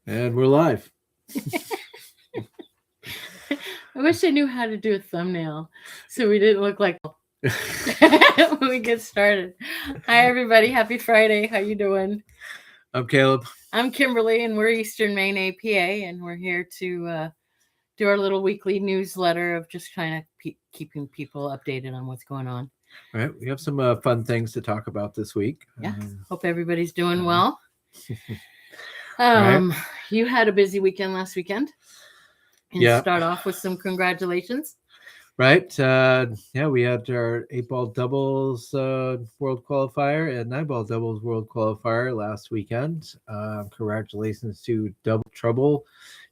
And we're live. I wish I knew how to do a thumbnail so we didn't look like when we get started. Hi everybody, happy Friday. How you doing? I'm Caleb. I'm Kimberly and we're Eastern Maine APA and we're here to do our little weekly newsletter of just kind of keeping people updated on what's going on. All right, we have some fun things to talk about this week. Yeah, hope everybody's doing well. You had a busy weekend last weekend. And start off with some congratulations. Right. We had our 8-ball doubles world qualifier and 9-ball doubles world qualifier last weekend. Congratulations to Double Trouble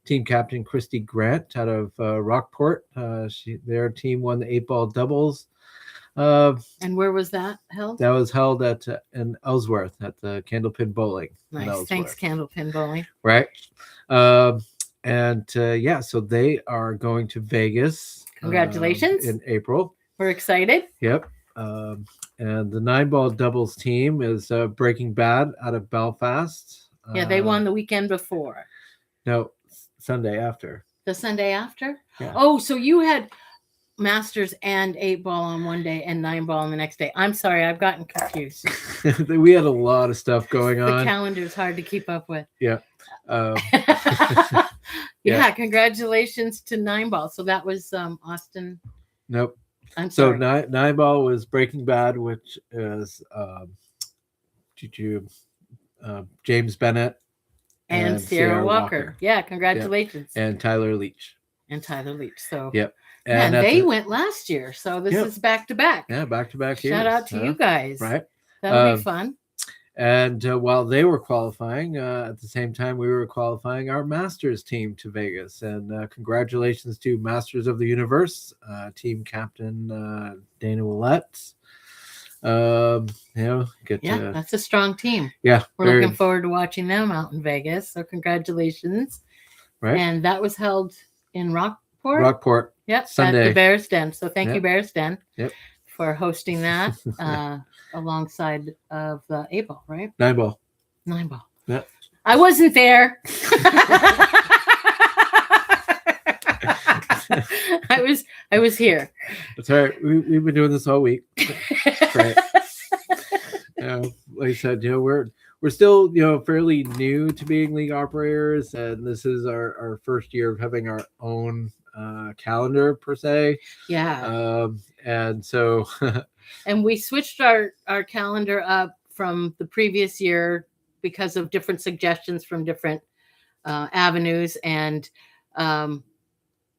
team captain Christy Grant out of Rockport. Their team won the 8-ball doubles. And where was that held? That was held in Ellsworth at the Candlepin Bowling. Nice. Thanks, Candlepin Bowling. Right. So they are going to Vegas. Congratulations. In April. We're excited. Yep. And the 9-ball doubles team is Breaking Bad out of Belfast. Yeah, they won the weekend before. No, Sunday after. The Sunday after? Yeah. Oh, so you had Masters and 8-ball on one day and 9-ball on the next day. I'm sorry, I've gotten confused. We had a lot of stuff going on. The calendar is hard to keep up with. Yeah. Congratulations to 9-ball. So that was Austin. Nope. I'm sorry. So 9-ball was Breaking Bad, which is James Bennett and Sierra Walker. Yeah, congratulations. Yeah. And Tyler Leach. So yep. And they went last year, so this is back to back. Yeah, back to back years. Shout out to you guys. Right. That'll be fun. And while they were qualifying, at the same time, we were qualifying our Masters team to Vegas. And congratulations to Masters of the Universe, team captain Dana Willett. That's a strong team. Yeah. We're looking forward to watching them out in Vegas. So congratulations. Right. And that was held in Rockport. Yep. Sunday. At the Bears Den. So thank you, Bears Den. Yep. For hosting that alongside of the 8-ball, right? 9-ball. 9-ball. Yeah. I wasn't there. I was here. That's all right. We've been doing this all week. Right. Like I said, we're still, fairly new to being league operators, and this is our first year of having our own calendar per se. Yeah. And so and we switched our calendar up from the previous year because of different suggestions from different avenues. And I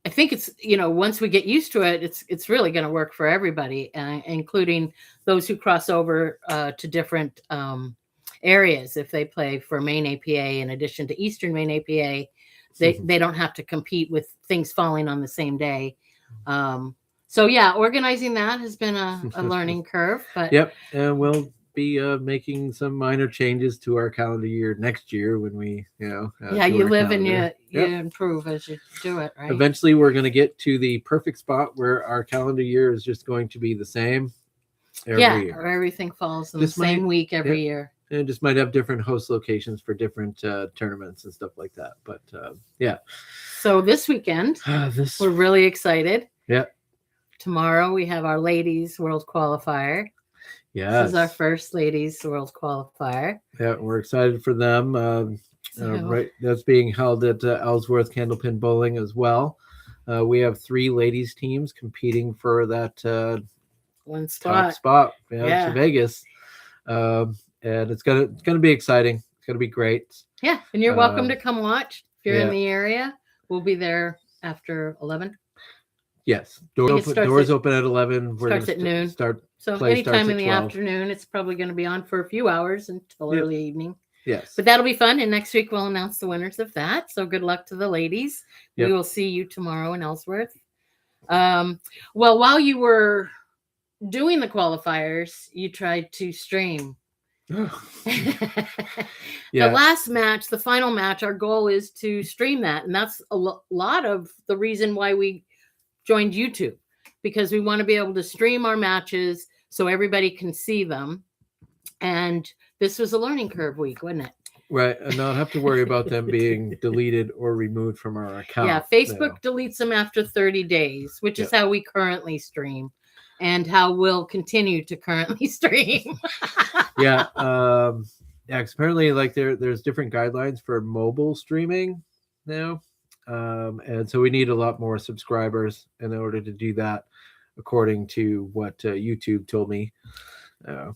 think it's, once we get used to it, it's really going to work for everybody, including those who cross over to different areas. If they play for Maine APA in addition to Eastern Maine APA, they don't have to compete with things falling on the same day. Organizing that has been a learning curve. But yep, and we'll be making some minor changes to our calendar year next year when we, you live calendar. And you improve as you do it, right? Eventually, we're going to get to the perfect spot where our calendar year is just going to be the same every year. Or everything falls in the same week every year. And just might have different host locations for different tournaments and stuff like that. But So this weekend, we're really excited. Yeah. Tomorrow we have our ladies world qualifier. Yeah. This is our first ladies world qualifier. Yeah, we're excited for them. Right, that's being held at Ellsworth Candlepin Bowling as well. We have 3 ladies teams competing for that one spot. Top spot to Vegas. And it's gonna be exciting. It's gonna be great. Yeah, and you're welcome to come watch if you're in the area. We'll be there after 11. Yes, doors open at 11. Starts at noon. So anytime in the afternoon, it's probably going to be on for a few hours until early evening. Yes, but that'll be fun. And next week we'll announce the winners of that. So good luck to the ladies. Yep. We will see you tomorrow in Ellsworth. While you were doing the qualifiers, you tried to stream. The last match, the final match, our goal is to stream that, and that's a lot of the reason why we joined YouTube, because we want to be able to stream our matches so everybody can see them. And this was a learning curve week, wasn't it? Right, and not have to worry about them being deleted or removed from our account. Yeah, Facebook deletes them after 30 days, which is how we currently stream and how we'll continue to currently stream. Yeah. Yeah, 'cause apparently like there's different guidelines for mobile streaming now. And so we need a lot more subscribers in order to do that, according to what YouTube told me.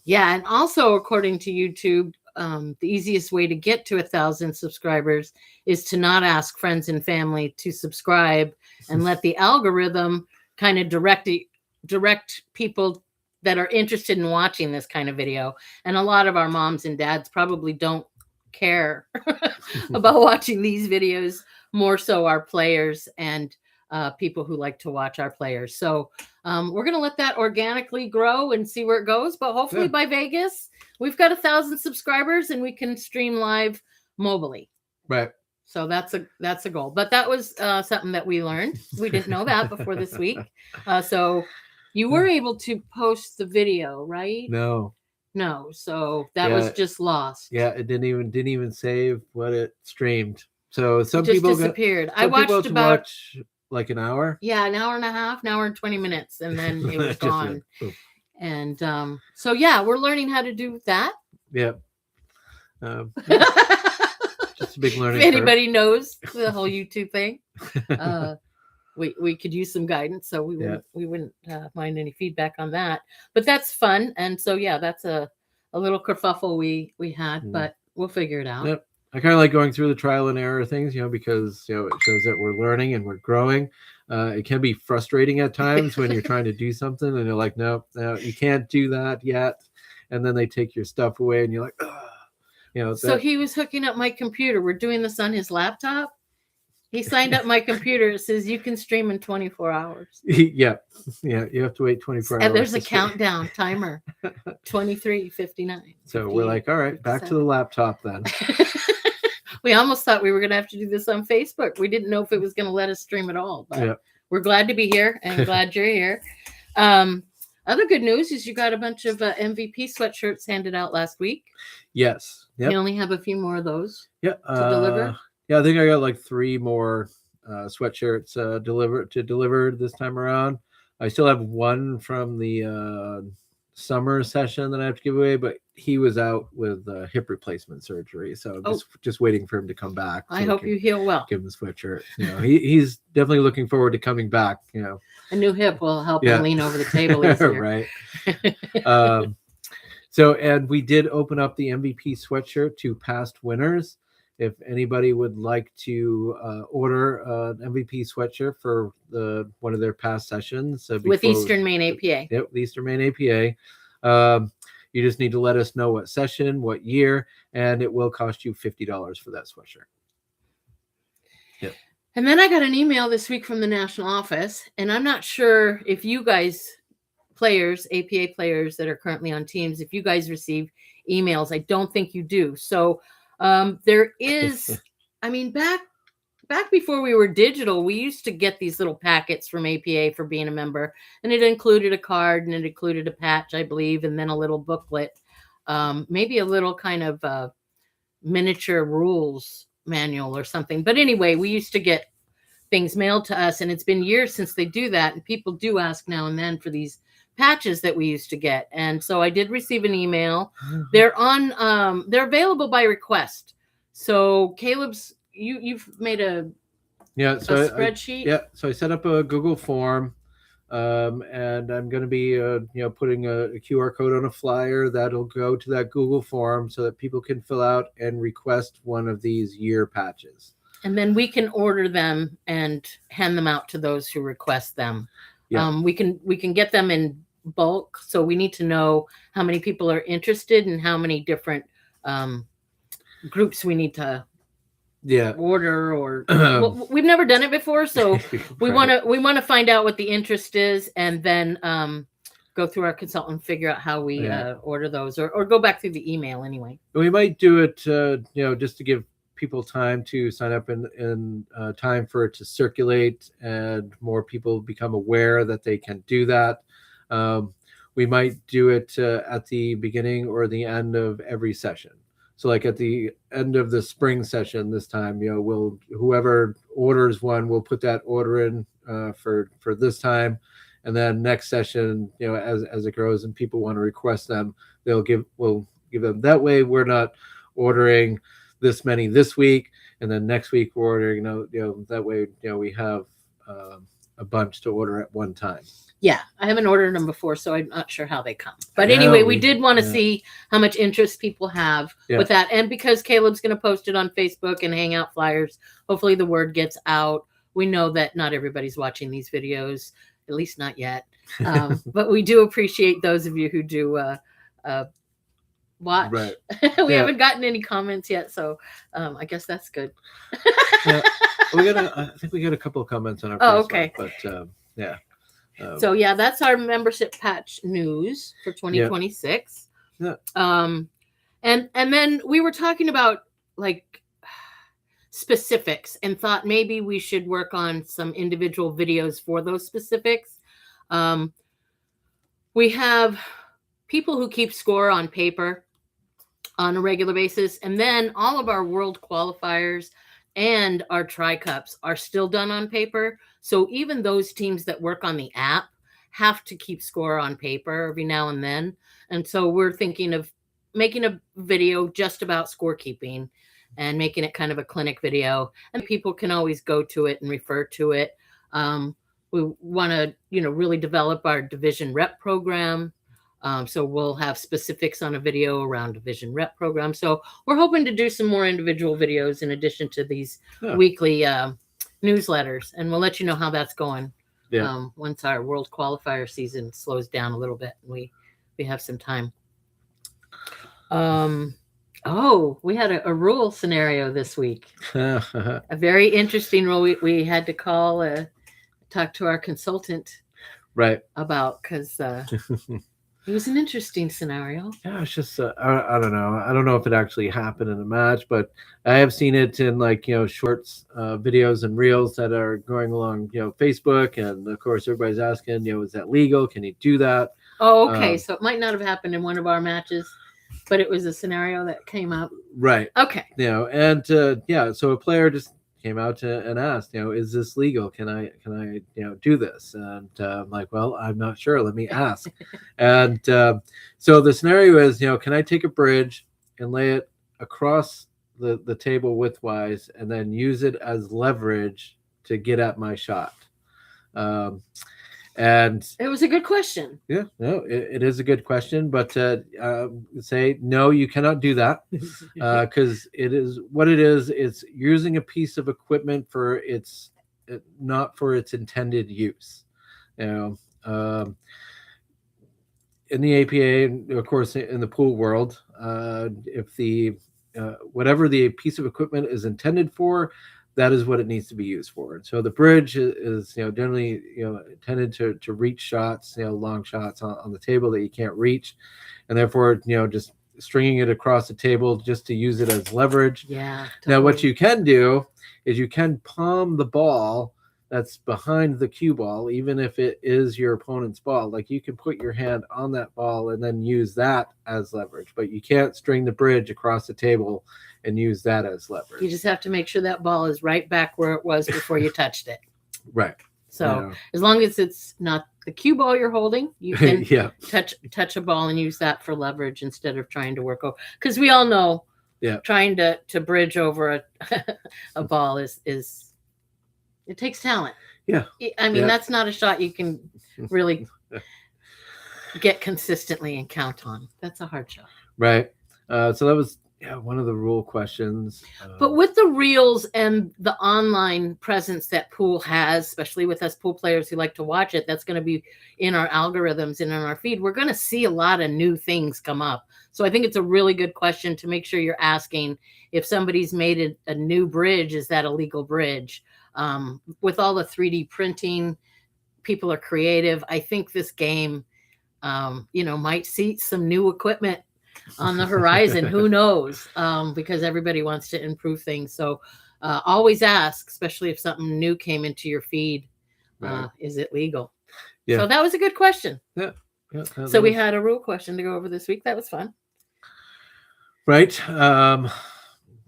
Yeah, and also according to YouTube, the easiest way to get to 1,000 subscribers is to not ask friends and family to subscribe and let the algorithm kind of direct people that are interested in watching this kind of video. And a lot of our moms and dads probably don't care about watching these videos, more so our players and people who like to watch our players. So we're going to let that organically grow and see where it goes. But hopefully by Vegas, we've got 1,000 subscribers and we can stream live mobily. Right. So that's a goal. But that was something that we learned. We didn't know that before this week. So you were able to post the video, right? No. So that was just lost. Yeah, it didn't even save what it streamed. So some it just people disappeared. I watched about like an hour. Yeah, an hour and a half, an hour and 20 minits, and then it was gone. And so yeah, we're learning how to do that. Yeah. Just a big learning. If anybody knows the whole YouTube thing, we could use some guidance, so we wouldn't mind any feedback on that. But that's fun, and so yeah, that's a little kerfuffle we had, but we'll figure it out. Yep. I kind of like going through the trial and error things, because it shows that we're learning and we're growing. It can be frustrating at times when you're trying to do something and you're like, no, you can't do that yet, and then they take your stuff away and you're like, ugh. So he was hooking up my computer. We're doing this on his laptop. He signed up my computer. It says you can stream in 24 hours. Yeah. You have to wait 24 hours. And there's a countdown timer, 23:59. So we're like, all right, back to the laptop then. We almost thought we were going to have to do this on Facebook. We didn't know if it was going to let us stream at all. But we're glad to be here and glad you're here. Other good news is you got a bunch of MVP sweatshirts handed out last week. Yes. Yep. You only have a few more of those to deliver. Yeah, I think I got like 3 more sweatshirts delivered this time around. I still have one from the summer session that I have to give away, but he was out with hip replacement surgery, so just waiting for him to come back. I hope you heal well. Give him the sweatshirt. He's definitely looking forward to coming back. A new hip will help him lean over the table easier. Right. So, and we did open up the MVP sweatshirt to past winners. If anybody would like to order an MVP sweatshirt for one of their past sessions with Eastern Maine APA. Yep, the Eastern Maine APA. You just need to let us know what session, what year, and it will cost you $50 for that sweatshirt. Yep. And then I got an email this week from the national office, and I'm not sure if you guys, players, APA players that are currently on teams, if you guys receive emails. I don't think you do. So there is, back before we were digital, we used to get these little packets from APA for being a member, and it included a card and it included a patch, I believe, and then a little booklet, maybe a little kind of miniature rules manual or something. But anyway, we used to get things mailed to us, and it's been years since they do that, and people do ask now and then for these patches that we used to get. And so I did receive an email. They're on they're available by request. So Caleb's you've made a spreadsheet. So I set up a Google form, and I'm going to be putting a QR code on a flyer that'll go to that Google form so that people can fill out and request one of these year patches. And then we can order them and hand them out to those who request them. Yeah. We can get them in bulk, so we need to know how many people are interested and how many different groups we need to order. Or well, we've never done it before, so we want to find out what the interest is, and then go through our consultant and figure out how we order those, or go back through the email anyway. We might do it just to give people time to sign up and time for it to circulate and more people become aware that they can do that. We might do it at the beginning or the end of every session. So like at the end of the spring session this time, whoever orders one, will put that order in for this time, and then next session, as it grows and people want to request them, we'll give them. That way, we're not ordering this many this week, and then next week we're ordering. That way, we have a bunch to order at one time. Yeah, I haven't ordered them before, so I'm not sure how they come. But anyway, we did want to see how much interest people have with that. And because Caleb's going to post it on Facebook and hang out flyers, hopefully the word gets out. We know that not everybody's watching these videos, at least not yet. But we do appreciate those of you who do watch. Right. We haven't gotten any comments yet, so I guess that's good. I think we got a couple of comments on our Facebook, okay. But yeah. So that's our membership patch news for 2026. Yeah. And then we were talking about like specifics and thought maybe we should work on some individual videos for those specifics. We have people who keep score on paper on a regular basis, and then all of our world qualifiers and our tri-cups are still done on paper. So even those teams that work on the app have to keep score on paper every now and then. And so we're thinking of making a video just about scorekeeping and making it kind of a clinic video. And people can always go to it and refer to it. We want to, really develop our division rep program. So we'll have specifics on a video around division rep program. So we're hoping to do some more individual videos in addition to these weekly newsletters, and we'll let you know how that's going. Once our world qualifier season slows down a little bit, and we have some time. We had a rule scenario this week. A very interesting rule. We had to talk to our consultant about, because it was an interesting scenario. Yeah, it's just I don't know. I don't know if it actually happened in a match, but I have seen it in shorts, videos and reels that are going along Facebook, and of course everybody's asking, is that legal? Can you do that? Oh, okay. So it might not have happened in one of our matches, but it was a scenario that came up. Right. Okay. And so a player just came out and asked, is this legal? Can I do this? And I'm like, well, I'm not sure. Let me ask. And so the scenario is, can I take a bridge and lay it across the table widthwise and then use it as leverage to get at my shot? And it was a good question. Yeah, no, it is a good question, but say no, you cannot do that, because it is what it is. It's using a piece of equipment for not for its intended use. In the APA, and of course in the pool world, if the whatever the piece of equipment is intended for, that is what it needs to be used for. And so the bridge is generally intended to reach shots, long shots on the table that you can't reach, and therefore just stringing it across the table just to use it as leverage. Yeah. Totally. Now what you can do is you can palm the ball that's behind the cue ball, even if it is your opponent's ball. Like you can put your hand on that ball and then use that as leverage, but you can't string the bridge across the table and use that as leverage. You just have to make sure that ball is right back where it was before you touched it. Right. So as long as it's not the cue ball you're holding, you can touch a ball and use that for leverage instead of trying to work over. Because we all know trying to bridge over a ball is it takes talent. Yeah. I mean, that's not a shot you can really get consistently and count on. That's a hard shot. Right. So that was one of the rule questions. But with the reels and the online presence that pool has, especially with us pool players who like to watch it, that's going to be in our algorithms and in our feed. We're going to see a lot of new things come up. So I think it's a really good question to make sure you're asking if somebody's made a new bridge, is that a legal bridge? With all the 3D printing, people are creative. I think this game, might see some new equipment on the horizon. Who knows? Because everybody wants to improve things. So always ask, especially if something new came into your feed, is it legal? Yeah. So that was a good question. Yeah. So we had a rule question to go over this week. That was fun. Right. Trying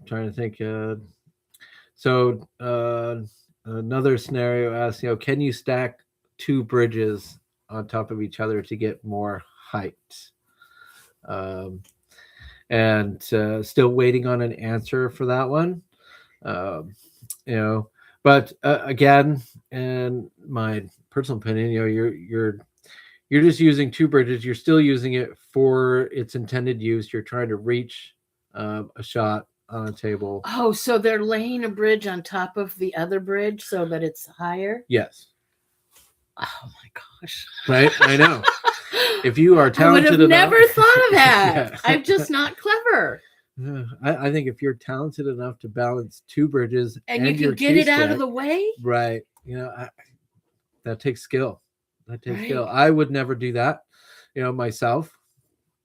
to think. So another scenario asks, can you stack two bridges on top of each other to get more height? And still waiting on an answer for that one. Um, but again, in my personal opinion, you're just using two bridges. You're still using it for its intended use. You're trying to reach a shot on a table. Oh, so they're laying a bridge on top of the other bridge so that it's higher? Yes. Oh my gosh. Right? I know. If you are talented I would have enough, never thought of that. Yeah. I'm just not clever. I think if you're talented enough to balance two bridges and you can get it out of the way, right? That takes skill. That takes skill. I would never do that, myself.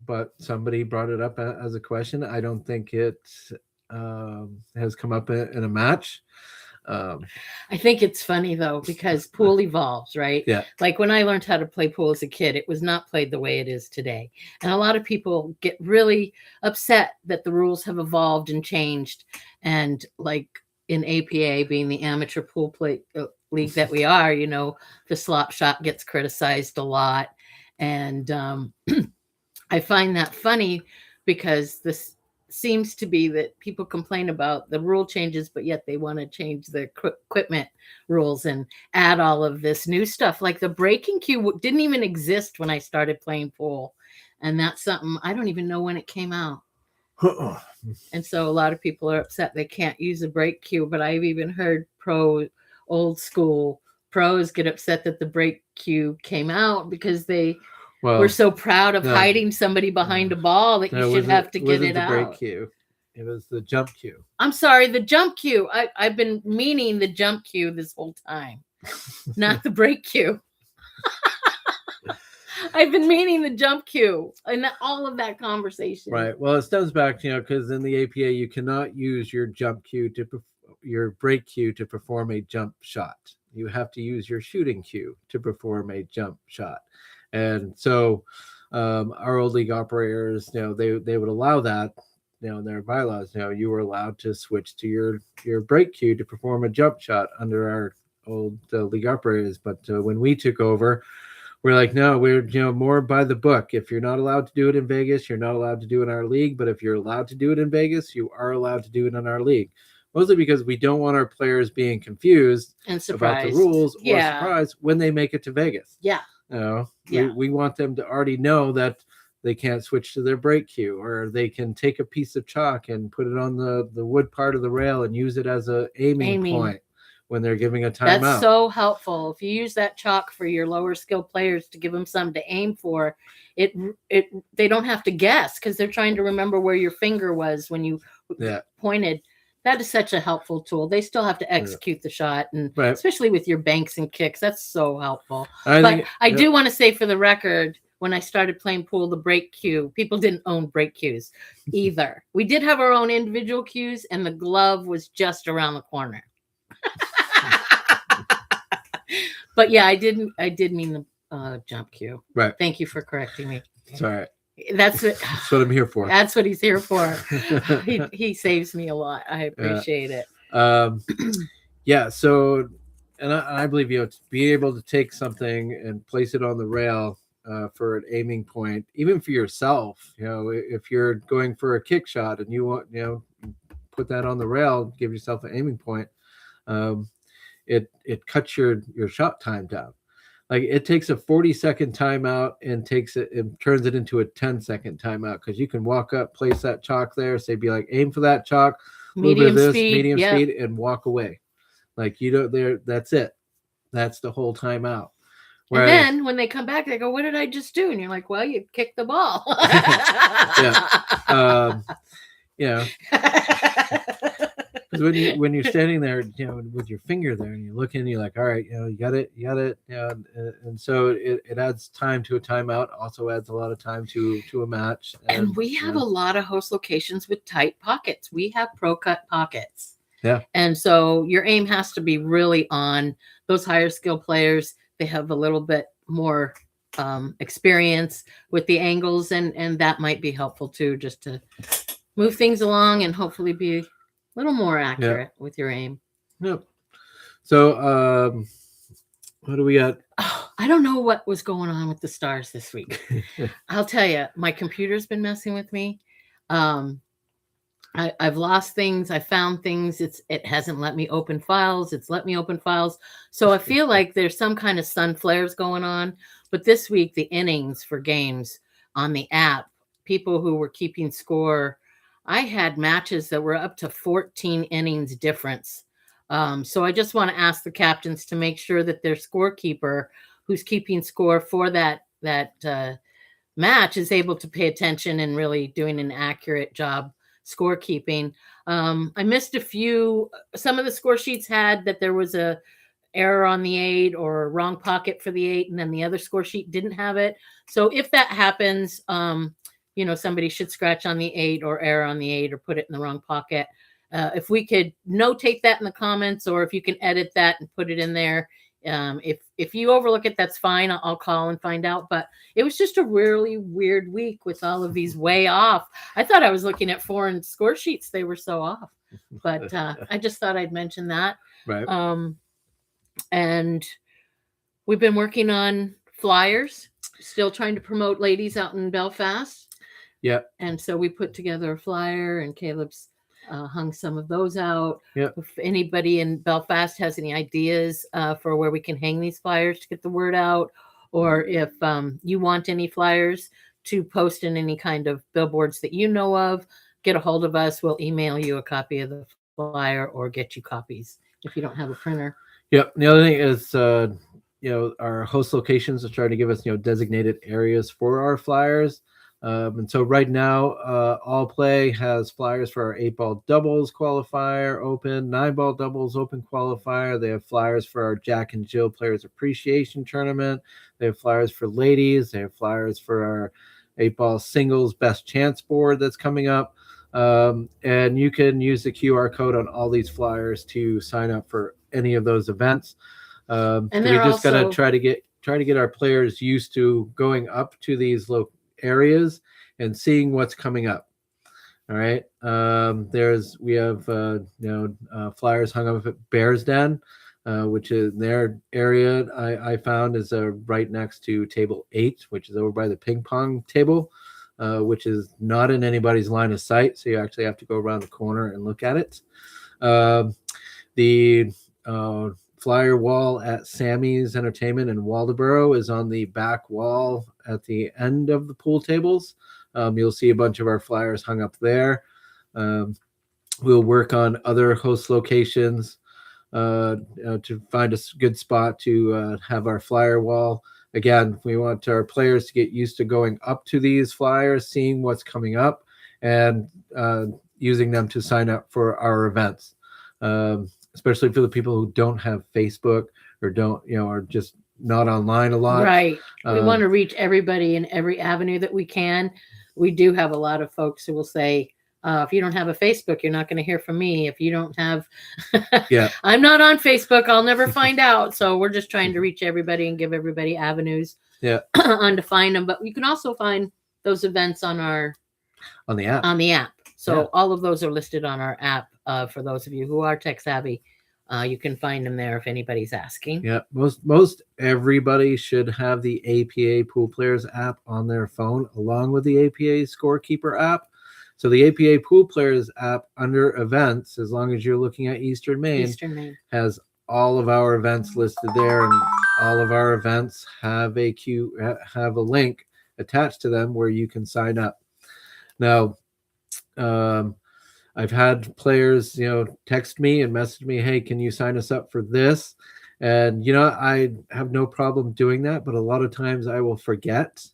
But somebody brought it up as a question. I don't think it has come up in a match. I think it's funny though, because pool evolves, right? Yeah. Like when I learned how to play pool as a kid, it was not played the way it is today. And a lot of people get really upset that the rules have evolved and changed. And like in APA, being the amateur pool play league that we are, the slop shot gets criticized a lot. And I find that funny because this seems to be that people complain about the rule changes, but yet they want to change the equipment rules and add all of this new stuff. Like the breaking cue didn't even exist when I started playing pool. And that's something I don't even know when it came out. And so a lot of people are upset they can't use a break cue, but I've even heard old school pros get upset that the break cue came out because we're so proud of hiding somebody behind a ball that you should have to get it out. It wasn't the break cue. It was the jump cue. I'm sorry, the jump cue. I've been meaning the jump cue this whole time, not the break cue. I've been meaning the jump cue and all of that conversation. Right. Well, it stems back, because in the APA, you cannot use your jump cue your break cue to perform a jump shot. You have to use your shooting cue to perform a jump shot. And so our old league operators, they would allow that, in their bylaws, you were allowed to switch to your break cue to perform a jump shot under our old league operators. But when we took over, we're like, no, we're, more by the book. If you're not allowed to do it in Vegas, you're not allowed to do it in our league. But if you're allowed to do it in Vegas, you are allowed to do it in our league. Mostly because we don't want our players being confused and surprised about the rules or surprised when they make it to Vegas. Yeah. We want them to already know that they can't switch to their break cue, or they can take a piece of chalk and put it on the wood part of the rail and use it as a aiming point when they're giving a timeout. That's so helpful. If you use that chalk for your lower skill players to give them something to aim for, they don't have to guess because they're trying to remember where your finger was when you pointed. That is such a helpful tool. They still have to execute the shot, and especially with your banks and kicks, that's so helpful. I do want to say for the record, when I started playing pool, the break cue, people didn't own break cues either. We did have our own individual cues, and the glove was just around the corner. But yeah, I did mean the jump cue. Right. Thank you for correcting me. It's all right. That's what I'm here for. That's what he's here for. He saves me a lot. I appreciate it. Yeah. So, and I believe, to be able to take something and place it on the rail for an aiming point, even for yourself, if you're going for a kick shot and you want, put that on the rail, give yourself an aiming point. It cuts your shot time down. Like it takes a 40-second timeout and turns it into a 10-second timeout, because you can walk up, place that chalk there, be like, aim for that chalk, medium speed, and walk away. Like that's it. That's the whole timeout. And then when they come back, they go, "What did I just do?" And you're like, "Well, you kicked the ball." Because when you're standing there, with your finger there, and you're looking, you're like, all right, you got it, and so it adds time to a timeout. Also adds a lot of time to a match. And we have a lot of host locations with tight pockets. We have pro cut pockets. Yeah. And so your aim has to be really on those higher skill players. They have a little bit more experience with the angles, and that might be helpful too, just to move things along and hopefully be a little more accurate with your aim. Yep. So, what do we got? Oh, I don't know what was going on with the stars this week. I'll tell you, my computer's been messing with me. I've lost things. I found things. It hasn't let me open files. It's let me open files. So I feel like there's some kind of sun flares going on. But this week, the innings for games on the app, people who were keeping score, I had matches that were up to 14 innings difference. So I just want to ask the captains to make sure that their scorekeeper, who's keeping score for that match, is able to pay attention and really doing an accurate job scorekeeping. I missed a few. Some of the score sheets had that there was a error on the 8 or a wrong pocket for the 8, and then the other score sheet didn't have it. So if that happens, somebody should scratch on the 8 or error on the 8 or put it in the wrong pocket. If we could notate that in the comments, or if you can edit that and put it in there. If you overlook it, that's fine. I'll call and find out. But it was just a really weird week with all of these way off. I thought I was looking at foreign score sheets. They were so off. But I just thought I'd mention that. Right. And we've been working on flyers, still trying to promote ladies out in Belfast. Yep. And so we put together a flyer, and Caleb's hung some of those out. Yep. If anybody in Belfast has any ideas for where we can hang these flyers to get the word out, or if you want any flyers to post in any kind of billboards that you know of, get a hold of us. We'll email you a copy of the flyer or get you copies if you don't have a printer. Yep. The other thing is, our host locations are trying to give us, designated areas for our flyers. And so right now, All Play has flyers for our 8-ball doubles qualifier open, 9-ball doubles open qualifier. They have flyers for our Jack and Jill Players Appreciation Tournament. They have flyers for ladies. They have flyers for our 8-ball singles best chance board that's coming up. And you can use the QR code on all these flyers to sign up for any of those events. And we just got to try to get our players used to going up to these areas and seeing what's coming up. All right. We have flyers hung up at Bear's Den, which is their area. I found is right next to table 8, which is over by the ping pong table, which is not in anybody's line of sight. So you actually have to go around the corner and look at it. The flyer wall at Sammy's Entertainment in Waldoboro is on the back wall at the end of the pool tables. You'll see a bunch of our flyers hung up there. We'll work on other host locations to find a good spot to have our flyer wall. Again, we want our players to get used to going up to these flyers, seeing what's coming up, and using them to sign up for our events. Especially for the people who don't have Facebook or are just not online a lot. Right. We want to reach everybody in every avenue that we can. We do have a lot of folks who will say, if you don't have a Facebook, you're not going to hear from me. If you don't have, I'm not on Facebook, I'll never find out. So we're just trying to reach everybody and give everybody avenues on to find them. But you can also find those events on the app. So all of those are listed on our app. For those of you who are tech savvy, you can find them there if anybody's asking. Yeah, most everybody should have the APA Pool Players app on their phone, along with the APA Scorekeeper app. So the APA Pool Players app under events, as long as you're looking at Eastern Maine, has all of our events listed there, and all of our events have a link attached to them where you can sign up. Now, I've had players, text me and message me, hey, can you sign us up for this? And, I have no problem doing that, but a lot of times I will forget.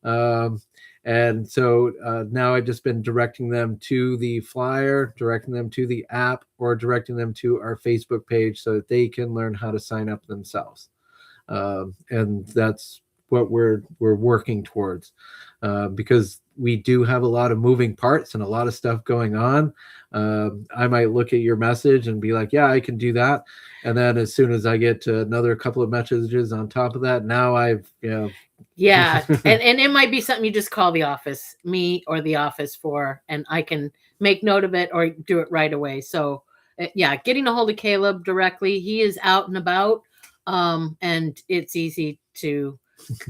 And so now I've just been directing them to the flyer, directing them to the app, or directing them to our Facebook page so that they can learn how to sign up themselves. And that's what we're working towards, because we do have a lot of moving parts and a lot of stuff going on. I might look at your message and be like, yeah, I can do that. And then as soon as I get to another couple of messages on top of that, now I've Yeah, and it might be something you just call the office, me or the office for, and I can make note of it or do it right away. So yeah, getting a hold of Caleb directly. He is out and about, and it's easy to,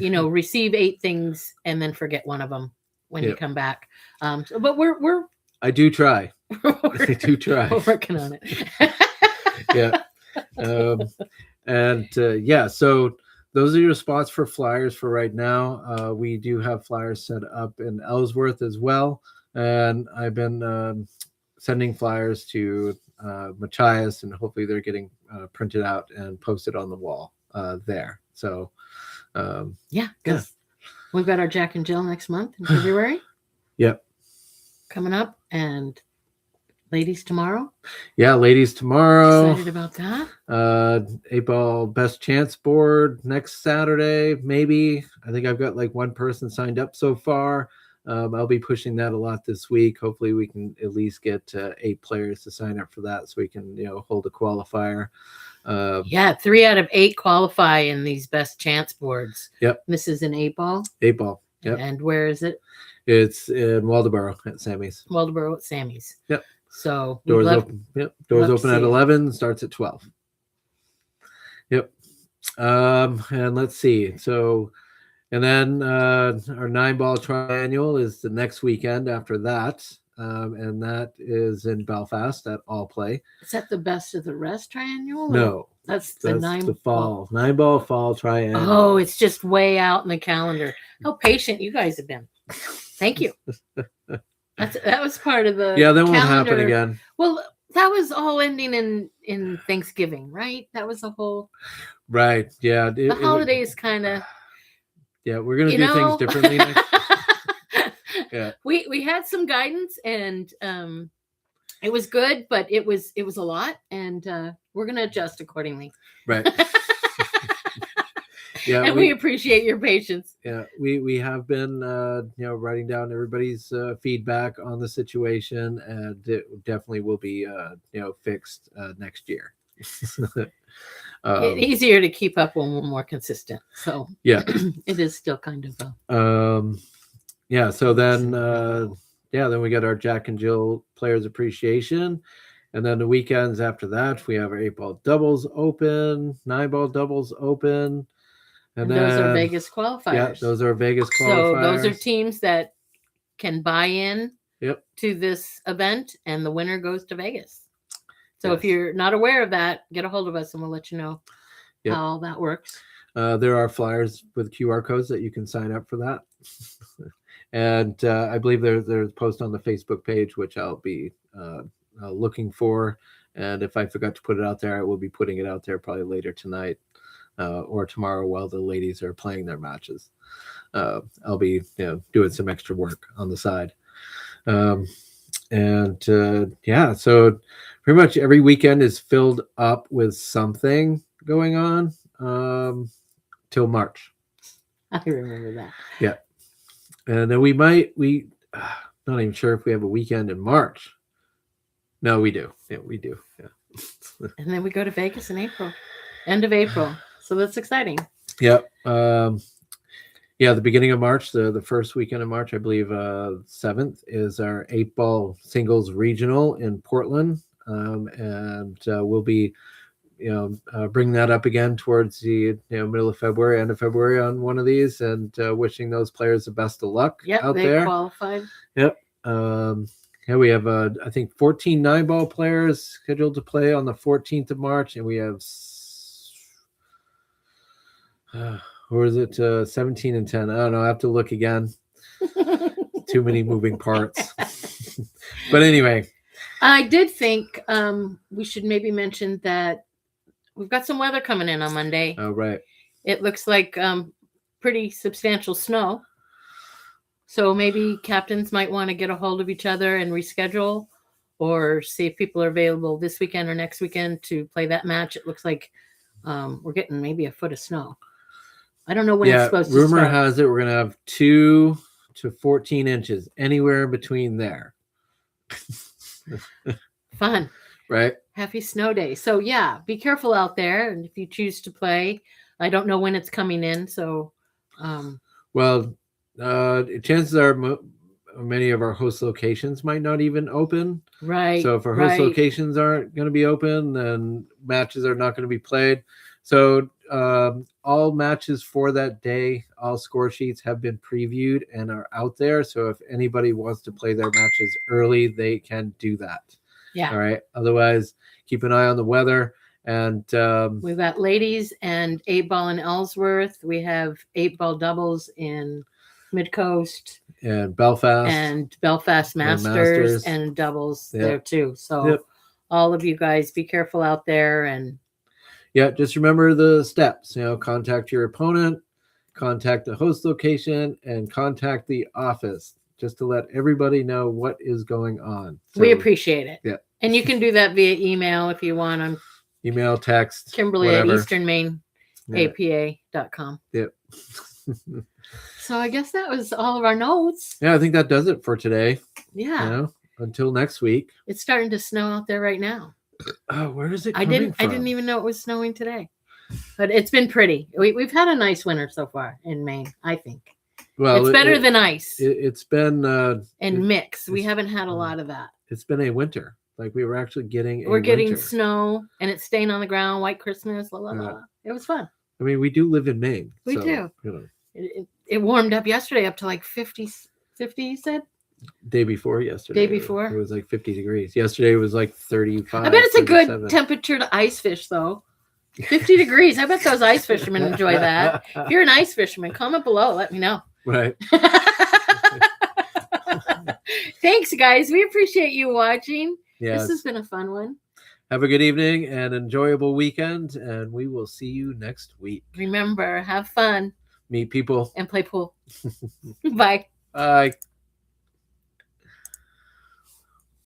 receive 8 things and then forget one of them when you Yep. come back. But we're I do try. we're, I do try. we're working on it. Yeah. Yeah, so those are your spots for flyers for right now. We do have flyers set up in Ellsworth as well, and I've been sending flyers to Machias, and hopefully they're getting printed out and posted on the wall there. So Yeah, because we've got our Jack and Jill next month in February. Yep. Coming up, and ladies tomorrow. Yeah, ladies tomorrow. Excited about that. 8-ball best chance board next Saturday, maybe. I think I've got like one person signed up so far. I'll be pushing that a lot this week. Hopefully we can at least get 8 players to sign up for that, so we can hold a qualifier. Yeah, 3 out of 8 qualify in these best chance boards. Yep. This is an 8-ball. 8-ball. Yep. And where is it? It's in Waldoboro at Sammy's. Waldoboro at Sammy's. Yep. So doors open. Yep. Doors open at 11. Starts at 12. Yep. And let's see. So, and then our 9-ball triannual is the next weekend after that. And that is in Belfast at All Play. Is that the best of the rest triannual? No, that's the 9-ball. 9-ball fall triannual. Oh, it's just way out in the calendar. How patient you guys have been. Thank you. That was part of the that calendar. won't happen again. Well, that was all ending in Thanksgiving, right? That was the whole right. Yeah, the holidays kind of. Yeah, we're gonna do things differently next. Yeah, we had some guidance, and it was good, but it was a lot, and we're gonna adjust accordingly. Right. Yeah, and we appreciate your patience. Yeah, we have been writing down everybody's feedback on the situation, and it definitely will be fixed next year. It's easier to keep up when we're more consistent. So yeah, it is still kind of yeah. So then then we got our Jack and Jill Players Appreciation. And then the weekends after that, we have our 8-ball doubles open, 9-ball doubles open. And then, those are Vegas qualifiers. Yeah, those are Vegas qualifiers. So those are teams that can buy in Yep. to this event, and the winner goes to Vegas. So if you're not aware of that, get a hold of us and we'll let you know how that works. There are flyers with QR codes that you can sign up for that. And I believe there's a post on the Facebook page, which I'll be looking for. And if I forgot to put it out there, I will be putting it out there probably later tonight. Or tomorrow while the ladies are playing their matches. I'll be doing some extra work on the side. So pretty much every weekend is filled up with something going on till March. I remember that. Yeah. And then not even sure if we have a weekend in March. No, we do. Yeah, we do. Yeah. And then we go to Vegas in April, end of April. So that's exciting. Yep. The beginning of March, the first weekend of March, I believe 7th is our 8-ball singles regional in Portland. And we'll be, bringing that up again towards the middle of February, end of February on one of these, and wishing those players the best of luck out there. They qualified. Yep. We have, I think, 14 9-ball players scheduled to play on the 14th of March, and we have or is it 17 and 10? I don't know. I have to look again. Too many moving parts. But anyway, I did think we should maybe mention that we've got some weather coming in on Monday. Oh, right. It looks like pretty substantial snow. So maybe captains might want to get a hold of each other and reschedule, or see if people are available this weekend or next weekend to play that match. It looks like we're getting maybe a foot of snow. I don't know when it's supposed to start. Rumor has it we're going to have 2 to 14 inches, anywhere between there. Fun. Right. Happy snow day. So yeah, be careful out there. And if you choose to play, I don't know when it's coming in. So Well, chances are many of our host locations might not even open. Right. So if our host locations aren't going to be open, then matches are not going to be played. So all matches for that day, all score sheets have been previewed and are out there. So if anybody wants to play their matches early, they can do that. Yeah. All right. Otherwise, keep an eye on the weather. And we've got ladies and 8-ball in Ellsworth. We have 8-ball doubles in Midcoast and Belfast Masters and doubles there too. So all of you guys, be careful out there. And just remember the steps. Contact your opponent, contact the host location, and contact the office, just to let everybody know what is going on. So, we appreciate it. Yeah. And you can do that via email if you want. On email, text, Kimberly whatever. at easternmainapa.com. Yep. So I guess that was all of our notes. Yeah, I think that does it for today. Yeah. Until next week. It's starting to snow out there right now. Oh, where is it coming from? I didn't even know it was snowing today. But it's been pretty. We've had a nice winter so far in Maine, I think. Well, it's better than ice. It's been and mix. We haven't had a lot of that. It's been a winter. Like we were actually getting getting snow, and it's staying on the ground, white Christmas, blah, blah, blah. It was fun. I mean, we do live in Maine. We do. It warmed up yesterday up to like 50, you said? Day before yesterday. Day before? It was like 50 degrees. Yesterday it was like 35. I bet it's a good temperature to ice fish, though. 50 degrees. I bet those ice fishermen enjoy that. If you're an ice fisherman, comment below. Let me know. Right. Thanks, guys. We appreciate you watching. Yes. This has been a fun one. Have a good evening and enjoyable weekend, and we will see you next week. Remember, have fun. Meet people. And play pool. Bye. Bye.